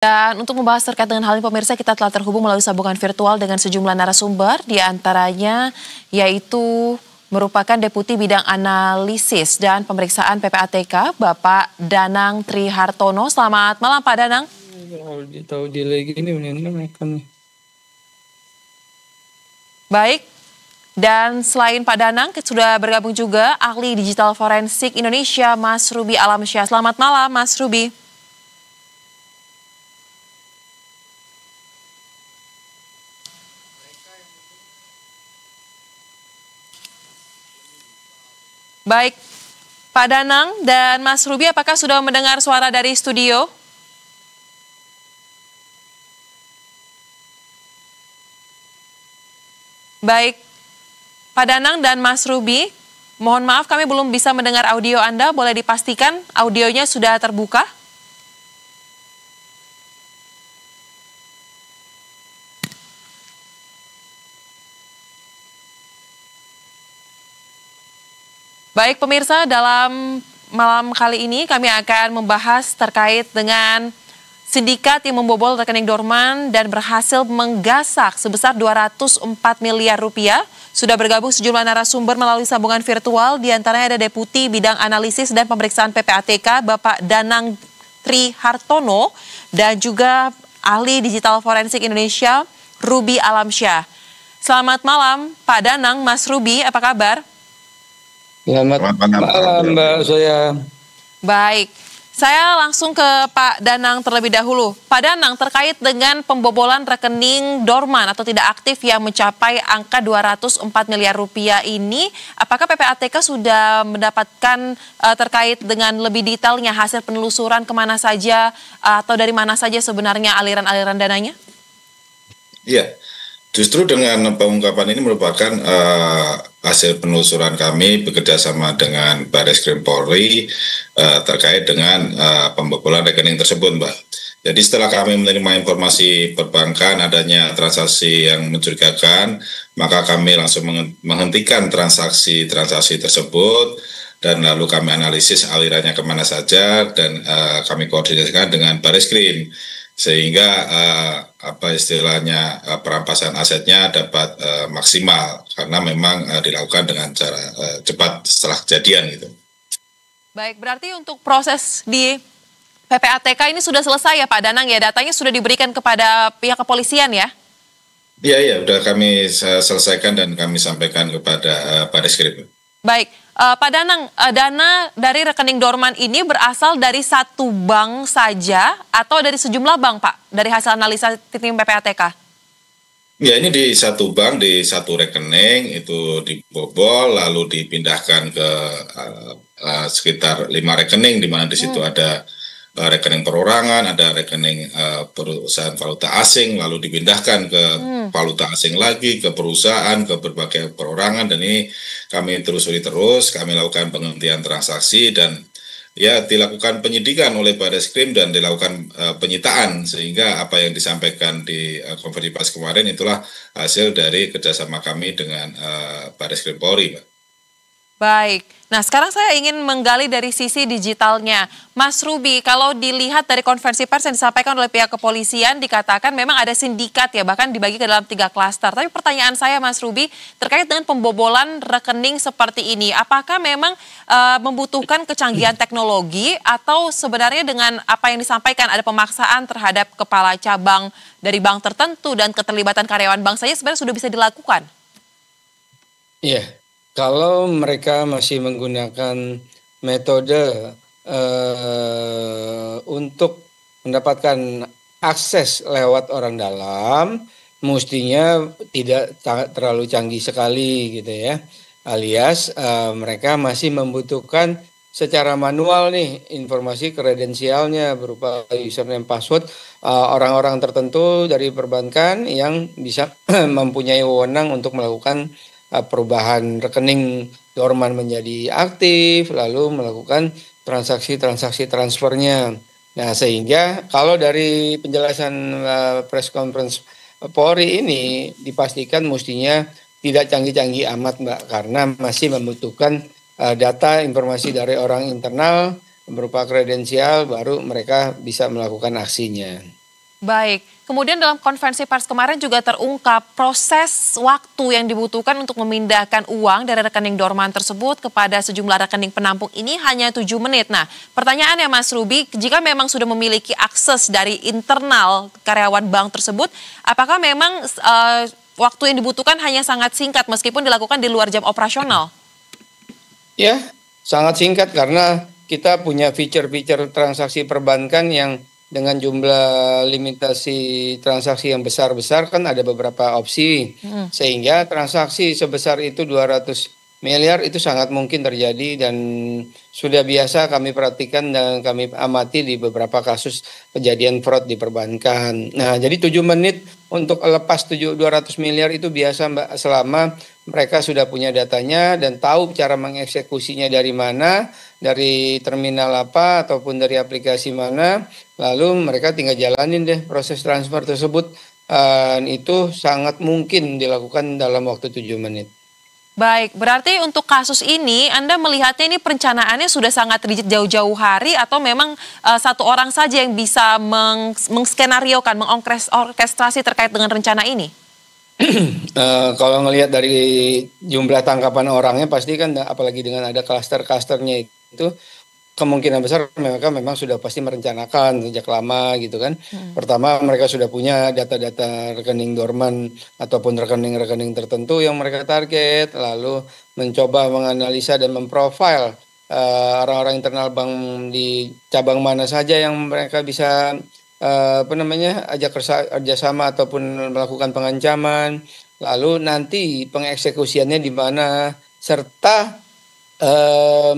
Dan untuk membahas terkait dengan hal ini pemirsa, kita telah terhubung melalui sambungan virtual dengan sejumlah narasumber, di antaranya yaitu merupakan Deputi Bidang Analisis dan Pemeriksaan PPATK, Bapak Danang Trihartono. Selamat malam Pak Danang. Baik, dan selain Pak Danang, sudah bergabung juga ahli digital forensik Indonesia, Mas Ruby Alamsyah. Selamat malam Mas Ruby. Baik, Pak Danang dan Mas Ruby, apakah sudah mendengar suara dari studio? Baik, Pak Danang dan Mas Ruby, mohon maaf kami belum bisa mendengar audio Anda. Boleh dipastikan audionya sudah terbuka? Baik pemirsa, dalam malam kali ini kami akan membahas terkait dengan sindikat yang membobol rekening dorman dan berhasil menggasak sebesar 204 miliar rupiah. Sudah bergabung sejumlah narasumber melalui sambungan virtual, diantaranya ada Deputi Bidang Analisis dan Pemeriksaan PPATK, Bapak Danang Trihartono, dan juga ahli digital forensik Indonesia, Ruby Alamsyah. Selamat malam Pak Danang, Mas Ruby, apa kabar? Selamat malam Mbak Zoya. Baik, saya langsung ke Pak Danang terlebih dahulu. Pak Danang, terkait dengan pembobolan rekening dorman atau tidak aktif yang mencapai angka 204 miliar rupiah ini, apakah PPATK sudah mendapatkan terkait dengan lebih detailnya hasil penelusuran kemana saja atau dari mana saja sebenarnya aliran-aliran dananya? Iya. Justru dengan pengungkapan ini merupakan hasil penelusuran kami bekerjasama dengan Barreskrim Polri terkait dengan pembobolan rekening tersebut, Mbak. Jadi setelah kami menerima informasi perbankan adanya transaksi yang mencurigakan, maka kami langsung menghentikan transaksi tersebut dan lalu kami analisis alirannya kemana saja dan kami koordinasikan dengan Barreskrim sehingga perampasan asetnya dapat maksimal karena memang dilakukan dengan cara cepat setelah kejadian gitu. Baik, berarti untuk proses di PPATK ini sudah selesai ya Pak Danang ya, datanya sudah diberikan kepada pihak kepolisian ya? Iya, sudah kami selesaikan dan kami sampaikan kepada Barreskrim. Baik, Pak Danang, dana dari rekening dorman ini berasal dari satu bank saja atau dari sejumlah bank, Pak? Dari hasil analisa tim PPATK? Ya, ini di satu bank, di satu rekening itu dibobol, lalu dipindahkan ke sekitar 5 rekening, di mana di situ ada rekening perorangan, ada rekening perusahaan valuta asing, lalu dipindahkan ke valuta asing lagi, ke perusahaan, ke berbagai perorangan, dan ini kami telusuri terus, kami lakukan penghentian transaksi, dan ya dilakukan penyidikan oleh Barreskrim dan dilakukan penyitaan, sehingga apa yang disampaikan di konferensi pers kemarin itulah hasil dari kerjasama kami dengan Barreskrim Polri, Mbak. Baik, nah sekarang saya ingin menggali dari sisi digitalnya. Mas Ruby, kalau dilihat dari konferensi pers yang disampaikan oleh pihak kepolisian, dikatakan memang ada sindikat ya, bahkan dibagi ke dalam 3 klaster. Tapi pertanyaan saya Mas Ruby, terkait dengan pembobolan rekening seperti ini, apakah memang membutuhkan kecanggihan teknologi atau sebenarnya dengan apa yang disampaikan ada pemaksaan terhadap kepala cabang dari bank tertentu dan keterlibatan karyawan bank saja sebenarnya sudah bisa dilakukan? Iya. Kalau mereka masih menggunakan metode untuk mendapatkan akses lewat orang dalam, mestinya tidak terlalu canggih sekali gitu ya. Alias mereka masih membutuhkan secara manual nih informasi kredensialnya berupa username, password orang-orang tertentu dari perbankan yang bisa mempunyai wewenang untuk melakukan perubahan rekening dorman menjadi aktif, lalu melakukan transaksi transfernya. Nah, sehingga kalau dari penjelasan press conference Polri ini dipastikan mestinya tidak canggih-canggih amat, Mbak, karena masih membutuhkan data informasi dari orang internal berupa kredensial, baru mereka bisa melakukan aksinya. Baik, kemudian dalam konferensi pers kemarin juga terungkap proses waktu yang dibutuhkan untuk memindahkan uang dari rekening Dorman tersebut kepada sejumlah rekening penampung ini hanya 7 menit. Nah, pertanyaannya Mas Ruby, jika memang sudah memiliki akses dari internal karyawan bank tersebut, apakah memang waktu yang dibutuhkan hanya sangat singkat meskipun dilakukan di luar jam operasional? Ya, sangat singkat karena kita punya fitur-fitur transaksi perbankan yang dengan jumlah limitasi transaksi yang besar-besar kan ada beberapa opsi. Sehingga transaksi sebesar itu 200 miliar itu sangat mungkin terjadi dan sudah biasa kami perhatikan dan kami amati di beberapa kasus kejadian fraud di perbankan. Nah, jadi 7 menit untuk lepas 200 miliar itu biasa Mbak, selama mereka sudah punya datanya dan tahu cara mengeksekusinya dari mana, dari terminal apa ataupun dari aplikasi mana, lalu mereka tinggal jalanin deh proses transfer tersebut. Itu sangat mungkin dilakukan dalam waktu 7 menit. Baik, berarti untuk kasus ini Anda melihatnya ini perencanaannya sudah sangat rigid jauh-jauh hari atau memang satu orang saja yang bisa mengskenariokan, mengorkestrasi terkait dengan rencana ini? Kalau ngelihat dari jumlah tangkapan orangnya pasti kan apalagi dengan ada klaster-klasternya itu kemungkinan besar mereka memang sudah pasti merencanakan sejak lama gitu kan. Pertama mereka sudah punya data-data rekening dorman ataupun rekening-rekening tertentu yang mereka target, lalu mencoba menganalisa dan memprofile orang-orang internal bank di cabang mana saja yang mereka bisa ajak kerjasama ataupun melakukan pengancaman, lalu nanti pengeksekusiannya di mana serta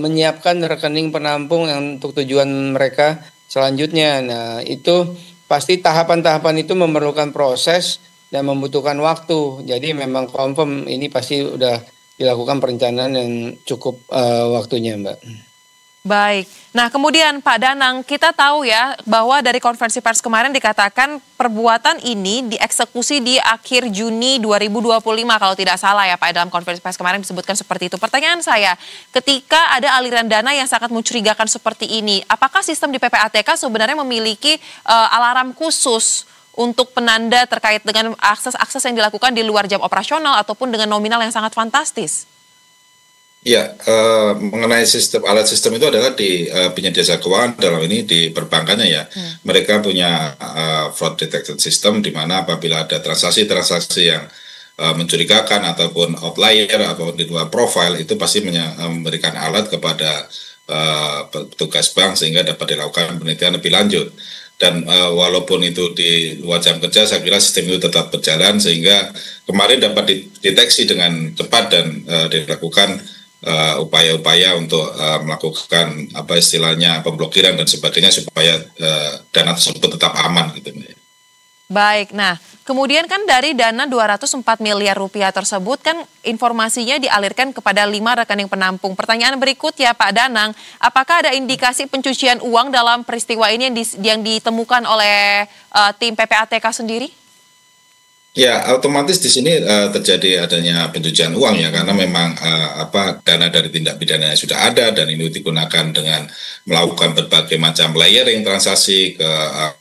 menyiapkan rekening penampung yang untuk tujuan mereka selanjutnya. Nah, itu pasti tahapan-tahapan itu memerlukan proses dan membutuhkan waktu. Jadi memang confirm ini pasti udah dilakukan perencanaan yang cukup waktunya, Mbak. Baik. Nah, kemudian Pak Danang, kita tahu ya bahwa dari konferensi pers kemarin dikatakan perbuatan ini dieksekusi di akhir Juni 2025 kalau tidak salah ya Pak, dalam konferensi pers kemarin disebutkan seperti itu. Pertanyaan saya, ketika ada aliran dana yang sangat mencurigakan seperti ini, apakah sistem di PPATK sebenarnya memiliki alarm khusus untuk penanda terkait dengan akses-akses yang dilakukan di luar jam operasional ataupun dengan nominal yang sangat fantastis? Ya, mengenai alat sistem itu adalah di penyedia jasa keuangan, dalam ini di perbankannya ya. Mereka punya fraud detection system di mana apabila ada transaksi-transaksi yang mencurigakan ataupun outlier atau di luar profile itu pasti memberikan alat kepada petugas bank sehingga dapat dilakukan penelitian lebih lanjut. Dan walaupun itu di luar jam kerja, saya kira sistem itu tetap berjalan sehingga kemarin dapat dideteksi dengan cepat dan dilakukan upaya-upaya untuk melakukan apa istilahnya pemblokiran dan sebagainya supaya dana tersebut tetap aman gitu. Baik, nah kemudian kan dari dana 204 miliar rupiah tersebut kan informasinya dialirkan kepada 5 rekening penampung. Pertanyaan berikut ya Pak Danang, apakah ada indikasi pencucian uang dalam peristiwa ini yang ditemukan oleh tim PPATK sendiri? Ya, otomatis di sini terjadi adanya pencucian uang ya, karena memang dana dari tindak pidana sudah ada dan ini digunakan dengan melakukan berbagai macam layering transaksi ke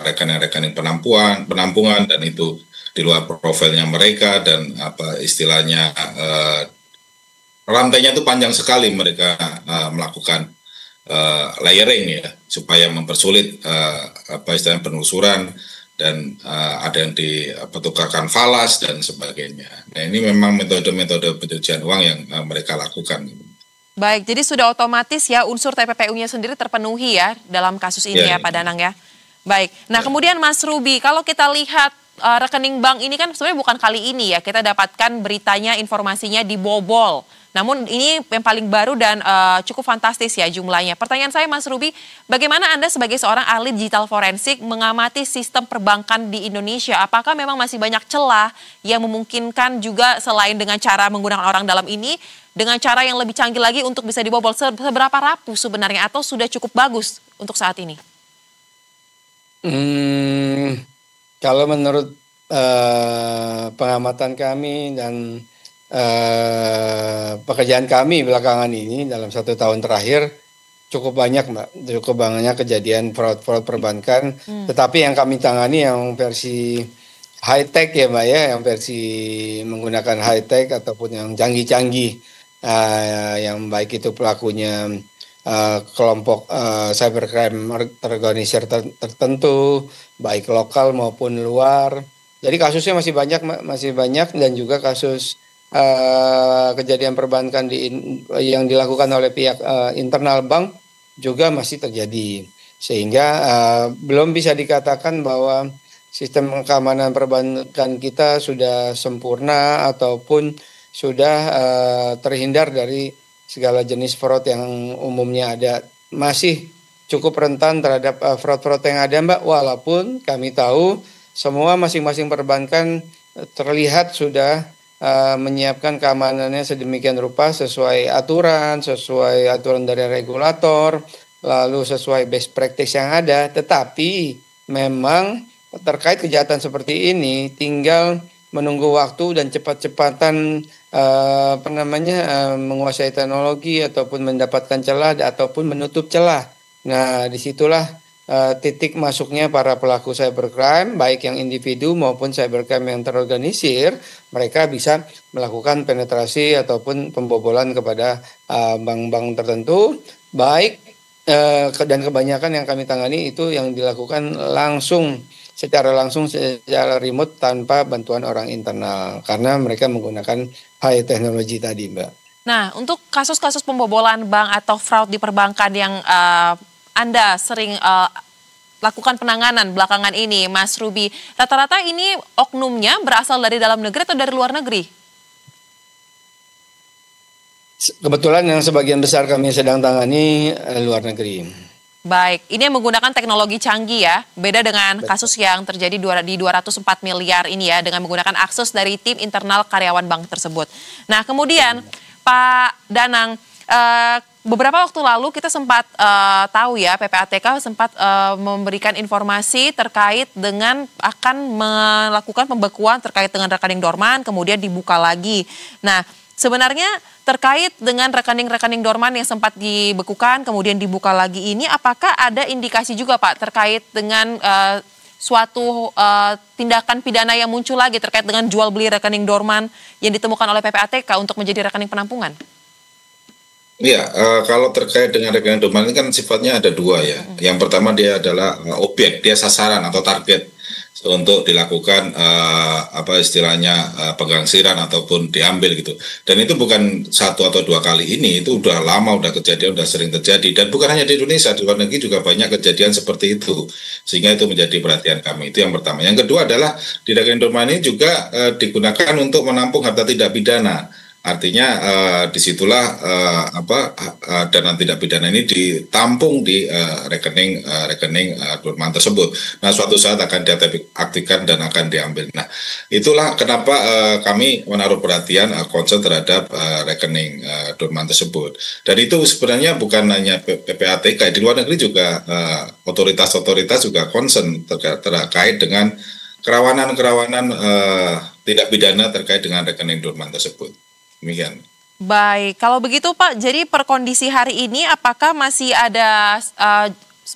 rekening-rekening penampungan dan itu di luar profilnya mereka dan apa istilahnya rantainya itu panjang sekali mereka melakukan layering ya supaya mempersulit istilahnya penelusuran. Dan ada yang dipetukarkan falas dan sebagainya. Nah ini memang metode-metode pencucian uang yang mereka lakukan. Baik, jadi sudah otomatis ya unsur TPPU-nya sendiri terpenuhi ya dalam kasus ini ya Pak Danang ya. Baik, nah kemudian Mas Ruby, kalau kita lihat rekening bank ini kan sebenarnya bukan kali ini ya kita dapatkan beritanya, informasinya dibobol. Namun ini yang paling baru dan cukup fantastis ya jumlahnya. Pertanyaan saya Mas Ruby, bagaimana Anda sebagai seorang ahli digital forensik mengamati sistem perbankan di Indonesia? Apakah memang masih banyak celah yang memungkinkan juga selain dengan cara menggunakan orang dalam ini, dengan cara yang lebih canggih lagi untuk bisa dibobol? Seberapa rapuh sebenarnya atau sudah cukup bagus untuk saat ini? Kalau menurut pengamatan kami dan pekerjaan kami belakangan ini dalam 1 tahun terakhir, cukup banyak Mbak, cukup banyak kejadian fraud perbankan. Tetapi yang kami tangani yang versi high tech ya Mbak ya, yang versi menggunakan high tech ataupun yang canggih-canggih, yang baik itu pelakunya kelompok cybercrime terorganisir tertentu, baik lokal maupun luar. Jadi kasusnya masih banyak Mbak, masih banyak, dan juga kasus kejadian perbankan yang dilakukan oleh pihak internal bank juga masih terjadi, sehingga belum bisa dikatakan bahwa sistem keamanan perbankan kita sudah sempurna ataupun sudah terhindar dari segala jenis fraud yang umumnya ada. Masih cukup rentan terhadap fraud-fraud yang ada Mbak, walaupun kami tahu semua masing-masing perbankan terlihat sudah menyiapkan keamanannya sedemikian rupa sesuai aturan dari regulator, lalu sesuai best practice yang ada. Tetapi memang terkait kejahatan seperti ini tinggal menunggu waktu dan cepat-cepatan menguasai teknologi ataupun mendapatkan celah ataupun menutup celah. Nah, disitulah titik masuknya para pelaku cybercrime, baik yang individu maupun cybercrime yang terorganisir. Mereka bisa melakukan penetrasi ataupun pembobolan kepada bank-bank tertentu, baik dan kebanyakan yang kami tangani itu yang dilakukan secara remote tanpa bantuan orang internal, karena mereka menggunakan high technology tadi Mbak. Nah, untuk kasus-kasus pembobolan bank atau fraud di perbankan yang Anda sering lakukan penanganan belakangan ini, Mas Ruby, rata-rata ini oknumnya berasal dari dalam negeri atau dari luar negeri? Kebetulan yang sebagian besar kami sedang tangani luar negeri. Baik, ini yang menggunakan teknologi canggih ya, beda dengan kasus yang terjadi di 204 miliar ini ya, dengan menggunakan akses dari tim internal karyawan bank tersebut. Nah, kemudian Pak Danang, beberapa waktu lalu kita sempat tahu ya, PPATK sempat memberikan informasi terkait dengan akan melakukan pembekuan terkait dengan rekening dorman, kemudian dibuka lagi. Nah, sebenarnya terkait dengan rekening-rekening dorman yang sempat dibekukan kemudian dibuka lagi ini, apakah ada indikasi juga Pak terkait dengan suatu tindakan pidana yang muncul lagi terkait dengan jual beli rekening dorman yang ditemukan oleh PPATK untuk menjadi rekening penampungan? Iya, kalau terkait dengan rekening dorman ini kan sifatnya ada dua ya. Yang pertama dia adalah objek, dia sasaran atau target untuk dilakukan penggelangsiran ataupun diambil gitu. Dan itu bukan satu atau dua kali ini, itu udah lama, udah kejadian, udah sering terjadi. Dan bukan hanya di Indonesia, di luar negeri juga banyak kejadian seperti itu. Sehingga itu menjadi perhatian kami. Itu yang pertama. Yang kedua adalah di rekening dorman ini juga digunakan untuk menampung harta tidak pidana. Artinya disitulah dana tidak pidana ini ditampung di rekening dorman tersebut. Nah, suatu saat akan diaktifkan dan akan diambil. Nah, itulah kenapa kami menaruh perhatian concern terhadap rekening dorman tersebut. Dan itu sebenarnya bukan hanya PPATK, di luar negeri juga otoritas-otoritas juga concern terkait dengan kerawanan-kerawanan tidak pidana terkait dengan rekening dorman tersebut. Demikian. Baik, kalau begitu Pak, jadi per kondisi hari ini apakah masih ada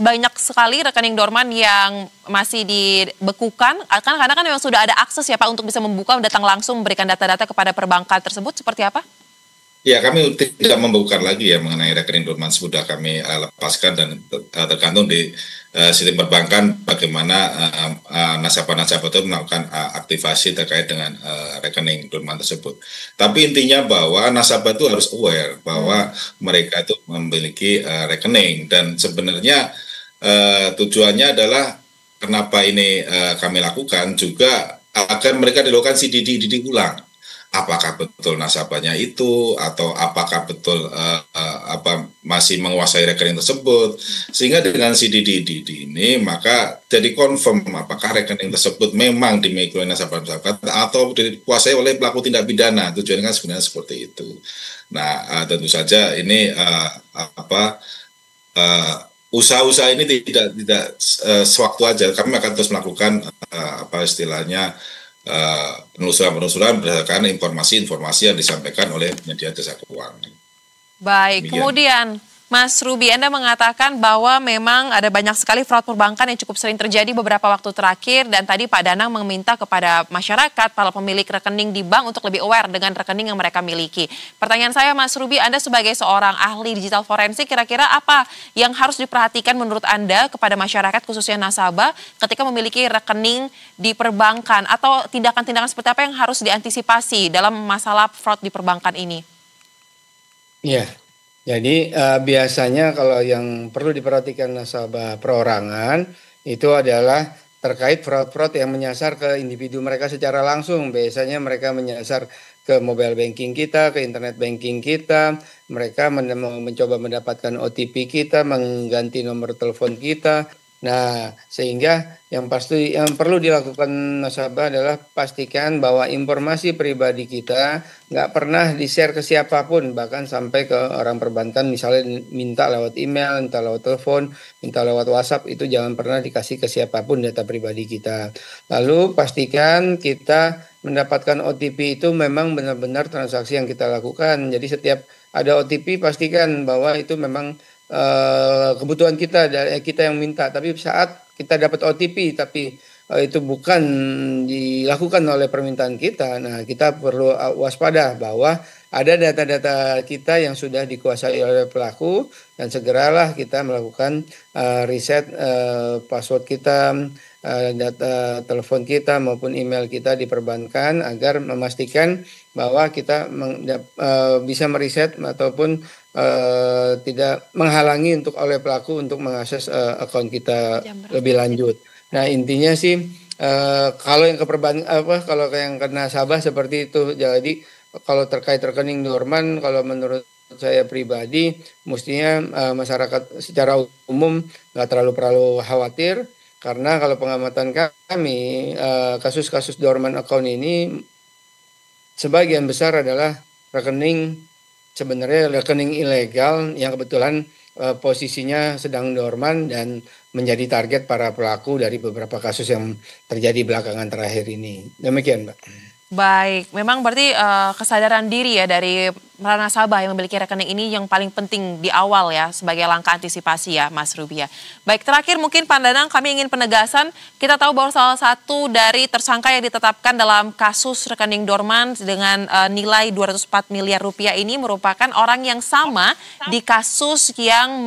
banyak sekali rekening dorman yang masih dibekukan? Karena kan memang sudah ada akses ya Pak untuk bisa membuka, datang langsung memberikan data-data kepada perbankan tersebut, seperti apa? Ya, kami tidak membukukan lagi ya mengenai rekening dorman, sudah kami lepaskan dan tergantung di sistem perbankan bagaimana nasabah-nasabah itu melakukan aktivasi terkait dengan rekening dorman tersebut. Tapi intinya bahwa nasabah itu harus aware bahwa mereka itu memiliki rekening, dan sebenarnya tujuannya adalah kenapa ini kami lakukan juga agar mereka dilakukan CDD ulang. Apakah betul nasabahnya itu atau apakah betul masih menguasai rekening tersebut, sehingga dengan CDD ini maka jadi confirm apakah rekening tersebut memang dimiliki oleh nasabah-nasabah atau dikuasai oleh pelaku tindak pidana. Tujuannya kan sebenarnya seperti itu. Nah, tentu saja ini usaha-usaha ini tidak sewaktu aja. Kami akan terus melakukan penelusuran berdasarkan informasi-informasi yang disampaikan oleh penyedia jasa keuangan. Baik, kemudian Mas Ruby, Anda mengatakan bahwa memang ada banyak sekali fraud perbankan yang cukup sering terjadi beberapa waktu terakhir dan tadi Pak Danang meminta kepada masyarakat, para pemilik rekening di bank untuk lebih aware dengan rekening yang mereka miliki. Pertanyaan saya Mas Ruby, Anda sebagai seorang ahli digital forensik, kira-kira apa yang harus diperhatikan menurut Anda kepada masyarakat khususnya nasabah ketika memiliki rekening di perbankan atau tindakan-tindakan seperti apa yang harus diantisipasi dalam masalah fraud di perbankan ini? Ya, jadi biasanya kalau yang perlu diperhatikan nasabah perorangan itu adalah terkait fraud-fraud yang menyasar ke individu mereka secara langsung. Biasanya mereka menyasar ke mobile banking kita, ke internet banking kita, mereka mencoba mendapatkan OTP kita, mengganti nomor telepon kita. Nah, sehingga yang perlu dilakukan nasabah adalah pastikan bahwa informasi pribadi kita nggak pernah di-share ke siapapun, bahkan sampai ke orang perbankan, misalnya minta lewat email, minta lewat telepon, minta lewat WhatsApp, itu jangan pernah dikasih ke siapapun data pribadi kita. Lalu pastikan kita mendapatkan OTP itu memang benar-benar transaksi yang kita lakukan. Jadi setiap ada OTP pastikan bahwa itu memang kebutuhan kita yang minta, tapi saat kita dapat OTP tapi itu bukan dilakukan oleh permintaan kita, nah kita perlu waspada bahwa ada data-data kita yang sudah dikuasai oleh pelaku dan segeralah kita melakukan riset password kita, data telepon kita maupun email kita di perbankan agar memastikan bahwa kita bisa meriset ataupun tidak menghalangi oleh pelaku untuk mengakses akun kita lebih lanjut. Nah intinya sih kalau yang kalau yang ke nasabah seperti itu. Jadi kalau terkait rekening dorman, kalau menurut saya pribadi mestinya masyarakat secara umum nggak terlalu khawatir, karena kalau pengamatan kami kasus-kasus dorman account ini sebagian besar adalah sebenarnya rekening ilegal yang kebetulan posisinya sedang dorman dan menjadi target para pelaku dari beberapa kasus yang terjadi belakangan terakhir ini. Demikian, Mbak. Baik, memang berarti kesadaran diri ya dari para nasabah yang memiliki rekening ini yang paling penting di awal ya sebagai langkah antisipasi ya Mas Ruby ya. Baik, terakhir mungkin Pak Danang, kami ingin penegasan. Kita tahu bahwa salah satu dari tersangka yang ditetapkan dalam kasus rekening dorman dengan nilai 204 miliar rupiah ini merupakan orang yang sama di kasus yang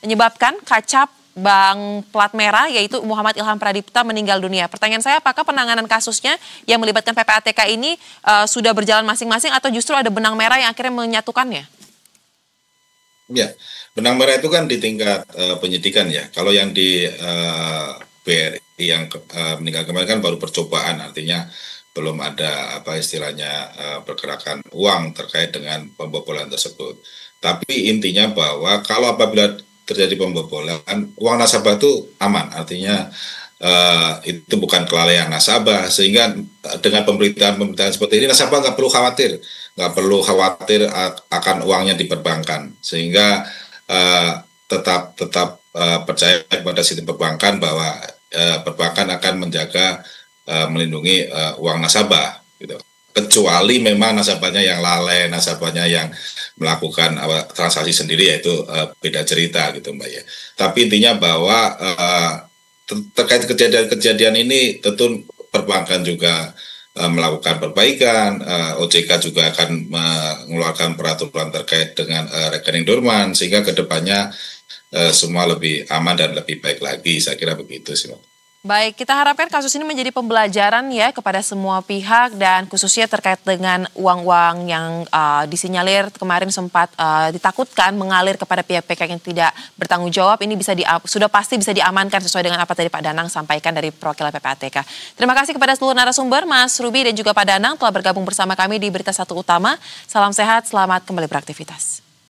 menyebabkan Kacap Bank Plat Merah, yaitu Muhammad Ilham Pradipta meninggal dunia. Pertanyaan saya, apakah penanganan kasusnya yang melibatkan PPATK ini sudah berjalan masing-masing atau justru ada benang merah yang akhirnya menyatukannya? Ya, benang merah itu kan di tingkat penyidikan ya. Kalau yang di BRI yang meninggal kemarin kan baru percobaan, artinya belum ada apa istilahnya pergerakan uang terkait dengan pembobolan tersebut. Tapi intinya bahwa kalau apabila terjadi pembobolan, uang nasabah itu aman, artinya itu bukan kelalaian nasabah, sehingga dengan pemberitaan seperti ini nasabah nggak perlu khawatir akan uangnya di perbankan, sehingga tetap percaya kepada sistem perbankan bahwa perbankan akan menjaga melindungi uang nasabah gitu. Kecuali memang nasabahnya yang lalai, nasabahnya yang melakukan transaksi sendiri, yaitu beda cerita gitu Mbak ya. Tapi intinya bahwa terkait kejadian-kejadian ini tentu perbankan juga melakukan perbaikan, OJK juga akan mengeluarkan peraturan terkait dengan rekening dorman sehingga kedepannya semua lebih aman dan lebih baik lagi, saya kira begitu sih Mbak. Baik, kita harapkan kasus ini menjadi pembelajaran ya kepada semua pihak dan khususnya terkait dengan uang-uang yang disinyalir kemarin sempat ditakutkan mengalir kepada pihak-pihak yang tidak bertanggung jawab. Ini sudah pasti bisa diamankan sesuai dengan apa tadi Pak Danang sampaikan dari perwakilan PPATK. Terima kasih kepada seluruh narasumber, Mas Ruby dan juga Pak Danang telah bergabung bersama kami di Berita Satu Utama. Salam sehat, selamat kembali beraktivitas.